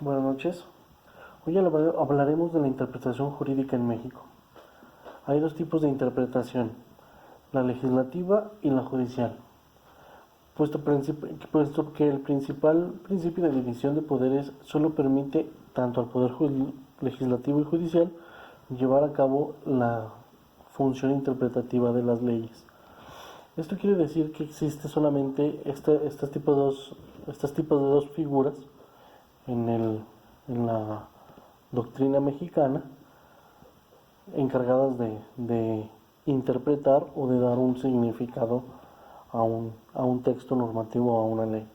Buenas noches. Hoy hablaremos de la interpretación jurídica en México. Hay dos tipos de interpretación, la legislativa y la judicial, puesto que el principal principio de división de poderes solo permite tanto al poder legislativo y judicial llevar a cabo la función interpretativa de las leyes. Esto quiere decir que existe solamente estos tipos de dos figuras en la doctrina mexicana encargadas de interpretar o de dar un significado a un texto normativo o a una ley,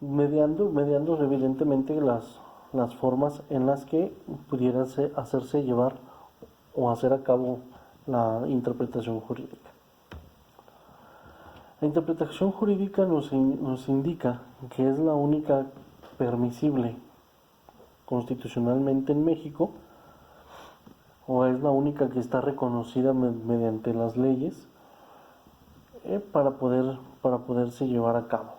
mediando evidentemente las formas en las que pudiera hacerse llevar o hacer a cabo la interpretación jurídica. La interpretación jurídica nos indica que es la única permisible constitucionalmente en México, o es la única que está reconocida mediante las leyes para poderse llevar a cabo,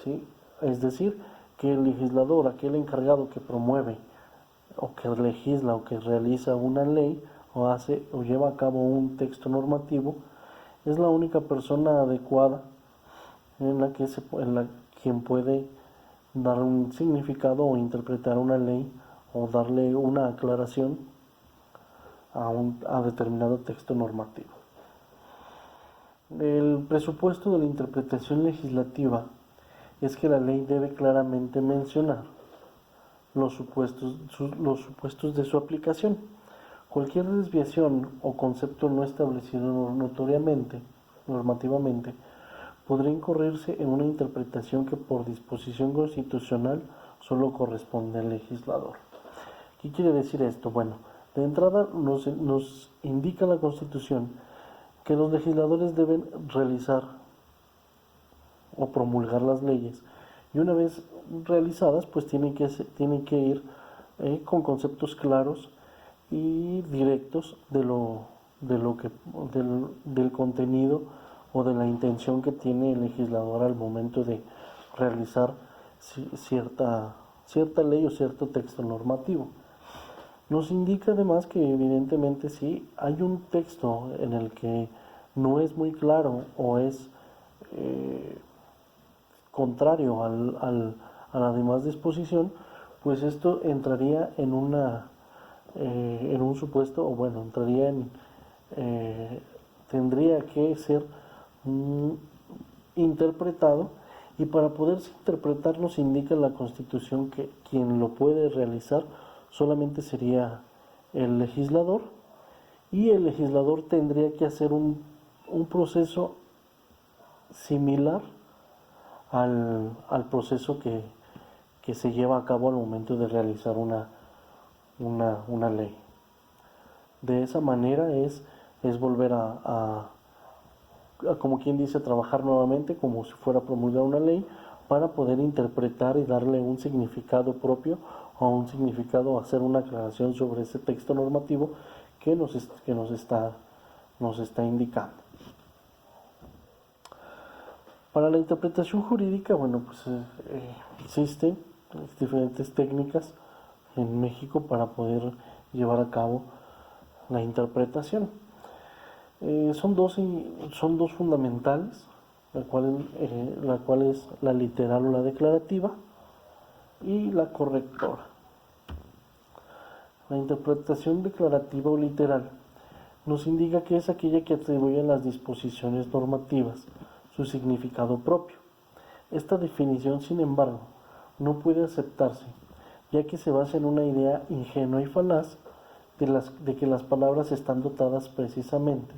¿sí? Es decir, que el legislador, aquel encargado que promueve o que legisla o que realiza una ley o hace o lleva a cabo un texto normativo, es la única persona adecuada en la quien puede dar un significado o interpretar una ley o darle una aclaración a determinado texto normativo. El presupuesto de la interpretación legislativa es que la ley debe claramente mencionar los supuestos de su aplicación. Cualquier desviación o concepto no establecido normativamente, podría incurrirse en una interpretación que por disposición constitucional solo corresponde al legislador. ¿Qué quiere decir esto? Bueno, de entrada nos indica la Constitución que los legisladores deben realizar o promulgar las leyes, y una vez realizadas pues tienen que ir con conceptos claros y directos del contenido o de la intención que tiene el legislador al momento de realizar cierta ley o cierto texto normativo. Nos indica además que evidentemente si hay un texto en el que no es muy claro o es contrario a la demás disposición, pues esto entraría en un supuesto, o bueno, tendría que ser interpretado, y para poderse interpretar nos indica la Constitución que quien lo puede realizar solamente sería el legislador, y el legislador tendría que hacer un proceso similar al proceso que se lleva a cabo al momento de realizar una ley. De esa manera es volver como quien dice, trabajar nuevamente como si fuera a promulgar una ley para poder interpretar y darle un significado propio o un significado, hacer una aclaración sobre ese texto normativo que nos está indicando. Para la interpretación jurídica, bueno, pues existen diferentes técnicas en México para poder llevar a cabo la interpretación. Son dos fundamentales, la cual es la literal o la declarativa y la correctora. La interpretación declarativa o literal nos indica que es aquella que atribuye a las disposiciones normativas su significado propio. Esta definición, sin embargo, no puede aceptarse, ya que se basa en una idea ingenua y falaz de que las palabras están dotadas precisamente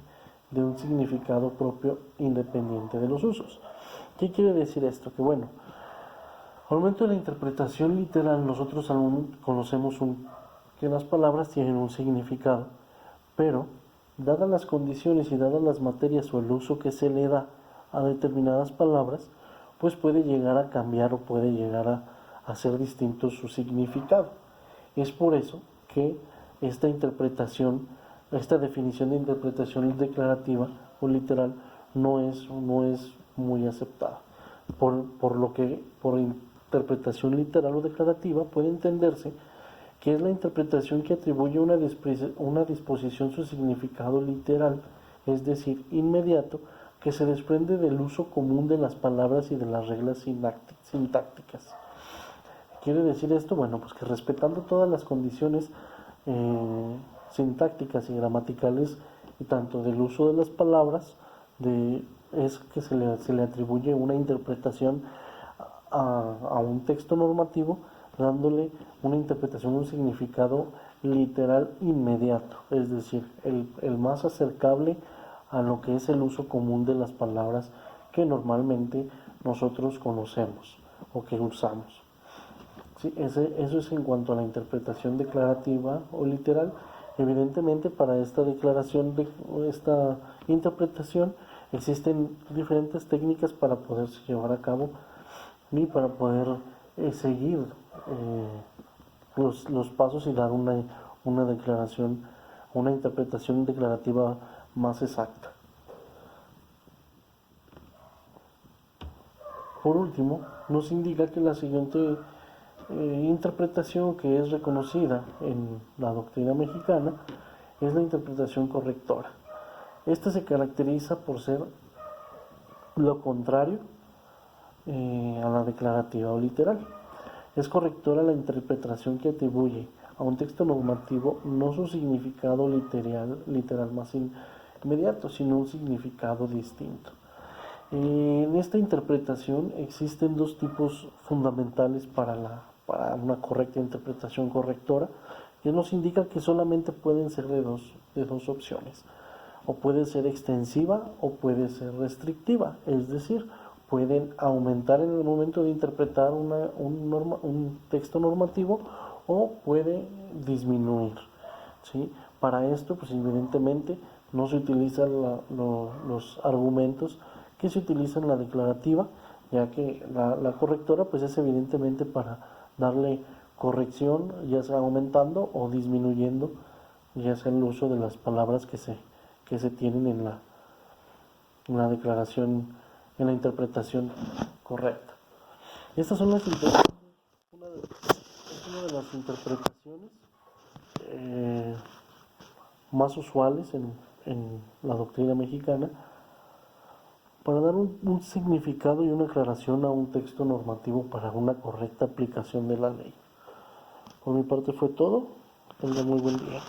de un significado propio independiente de los usos. ¿Qué quiere decir esto? Que bueno, al momento de la interpretación literal nosotros aún conocemos que las palabras tienen un significado, pero dadas las condiciones y dadas las materias o el uso que se le da a determinadas palabras, pues puede llegar a cambiar o puede llegar a ser distinto su significado. Es por eso que esta definición de interpretación declarativa o literal no es muy aceptada, por interpretación literal o declarativa puede entenderse que es la interpretación que atribuye una disposición su significado literal, es decir, inmediato, que se desprende del uso común de las palabras y de las reglas sintácticas. ¿Quiere decir esto? Bueno, pues que respetando todas las condiciones sintácticas y gramaticales, y tanto del uso de las palabras, es que se le atribuye una interpretación a un texto normativo, dándole una interpretación, un significado literal inmediato, es decir, el más acercable a lo que es el uso común de las palabras que normalmente nosotros conocemos o que usamos. ¿Sí? Eso es en cuanto a la interpretación declarativa o literal. Evidentemente, para esta esta interpretación, existen diferentes técnicas para poderse llevar a cabo y para poder seguir los pasos y dar una declaración, una interpretación declarativa más exacta. Por último, nos indica que la siguiente interpretación que es reconocida en la doctrina mexicana es la interpretación correctora. Esta se caracteriza por ser lo contrario a la declarativa o literal. Es correctora la interpretación que atribuye a un texto normativo no su significado literal más inmediato, sino un significado distinto. En esta interpretación existen dos tipos fundamentales para una correcta interpretación correctora, que nos indica que solamente pueden ser de dos opciones. O puede ser extensiva o puede ser restrictiva, es decir, pueden aumentar en el momento de interpretar un texto normativo o puede disminuir, ¿sí? Para esto, pues evidentemente no se utilizan los argumentos que se utilizan en la declarativa, ya que la correctora pues es evidentemente para darle corrección, ya sea aumentando o disminuyendo, ya sea el uso de las palabras que se tienen en la declaración, en la interpretación correcta. Estas son es una de las interpretaciones más usuales en la doctrina mexicana para dar un significado y una aclaración a un texto normativo para una correcta aplicación de la ley. Por mi parte fue todo. Tenga muy buen día.